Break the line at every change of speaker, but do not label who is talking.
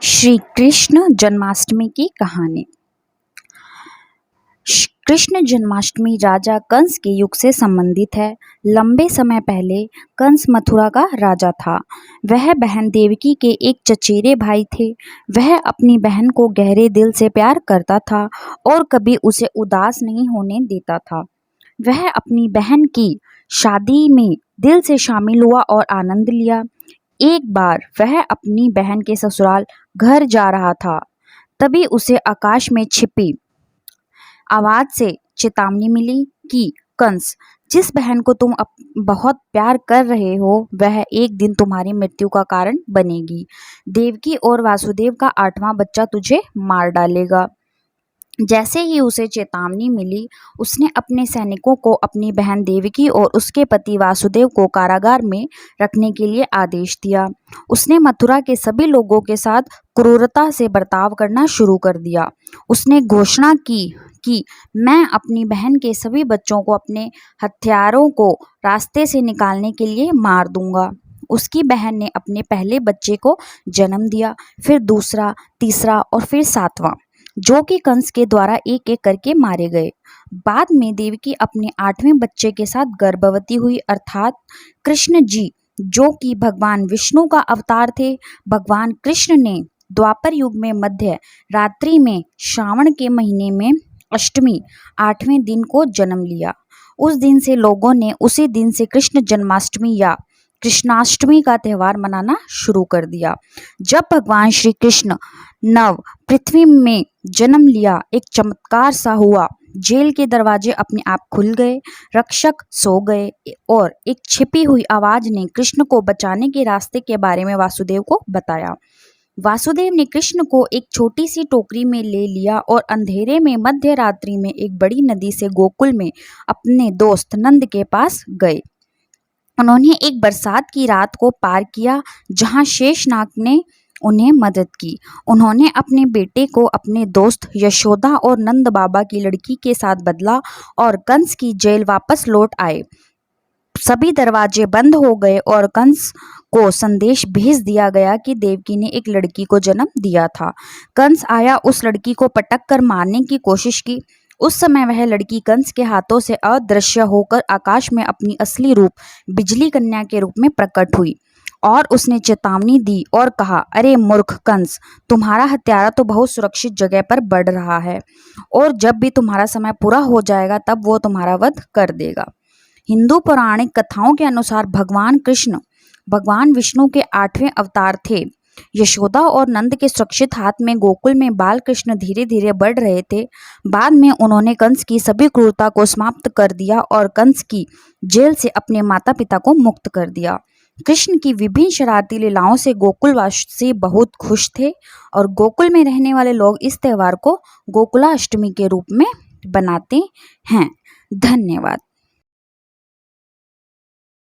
श्री कृष्ण जन्माष्टमी की कहानी। कृष्ण जन्माष्टमी राजा कंस के युग से संबंधित है। लंबे समय पहले कंस मथुरा का राजा था। वह बहन देवकी के एक चचेरे भाई थे। वह अपनी बहन को गहरे दिल से प्यार करता था और कभी उसे उदास नहीं होने देता था। वह अपनी बहन की शादी में दिल से शामिल हुआ और आनंद लिया। एक बार वह अपनी बहन के ससुराल घर जा रहा था, तभी उसे आकाश में छिपी आवाज से चेतावनी मिली कि कंस, जिस बहन को तुम बहुत प्यार कर रहे हो वह एक दिन तुम्हारी मृत्यु का कारण बनेगी। देवकी और वासुदेव का 8वां बच्चा तुझे मार डालेगा। जैसे ही उसे चेतावनी मिली, उसने अपने सैनिकों को अपनी बहन देवकी और उसके पति वासुदेव को कारागार में रखने के लिए आदेश दिया। उसने मथुरा के सभी लोगों के साथ क्रूरता से बर्ताव करना शुरू कर दिया। उसने घोषणा की कि मैं अपनी बहन के सभी बच्चों को अपने हथियारों को रास्ते से निकालने के लिए मार दूंगा। उसकी बहन ने अपने पहले बच्चे को जन्म दिया, फिर दूसरा, तीसरा और फिर 7वां, जो कि कंस के द्वारा एक एक करके मारे गए। बाद में देवकी अपने 8वें बच्चे के साथ गर्भवती हुई, अर्थात कृष्ण जी, जो कि भगवान विष्णु का अवतार थे। भगवान कृष्ण ने द्वापर युग में मध्य रात्रि में श्रावण के महीने में अष्टमी 8वें दिन को जन्म लिया। उस दिन से लोगों ने उसी दिन से कृष्ण जन्माष्टमी या कृष्णाष्टमी का त्यौहार मनाना शुरू कर दिया। जब भगवान श्री कृष्ण नव पृथ्वी में जन्म लिया, एक चमत्कार सा हुआ। जेल के दरवाजे अपने आप खुल गए, रक्षक सो गए और एक छिपी हुई आवाज ने कृष्ण को बचाने के रास्ते के बारे में वासुदेव को बताया। वासुदेव ने कृष्ण को एक छोटी सी टोकरी में ले लिया और अंधेरे में मध्य रात्रि में एक बड़ी नदी से गोकुल में अपने दोस्त नंद के पास गए। उन्होंने एक बरसात की रात को पार किया जहां शेषनाग ने उन्हें मदद की। उन्होंने अपने बेटे को अपने दोस्त यशोदा और नंद बाबा की लड़की के साथ बदला और कंस की जेल वापस लौट आए। सभी दरवाजे बंद हो गए और कंस को संदेश भेज दिया गया कि देवकी ने एक लड़की को जन्म दिया था। कंस आया, उस लड़की को पटक कर मारने की कोशिश की। उस समय वह लड़की कंस के हाथों से अदृश्य होकर आकाश में अपनी असली रूप बिजली कन्या के रूप में प्रकट हुई और उसने चेतावनी दी और कहा, अरे मूर्ख कंस, तुम्हारा हत्यारा तो बहुत सुरक्षित जगह पर बढ़ रहा है और जब भी तुम्हारा समय पूरा हो जाएगा तब वो तुम्हारा वध कर देगा। हिंदू पौराणिक कथाओं के अनुसार भगवान कृष्ण भगवान विष्णु के 8वें अवतार थे। यशोदा और नंद के सुरक्षित हाथ में गोकुल में बाल कृष्ण धीरे धीरे बढ़ रहे थे। बाद में उन्होंने कंस की सभी क्रूरता को समाप्त कर दिया और कंस की जेल से अपने माता पिता को मुक्त कर दिया। कृष्ण की विभिन्न शरारती लीलाओं से गोकुलवासी बहुत खुश थे और गोकुल में रहने वाले लोग इस त्यौहार को गोकुलाष्टमी के रूप में बनाते हैं। धन्यवाद।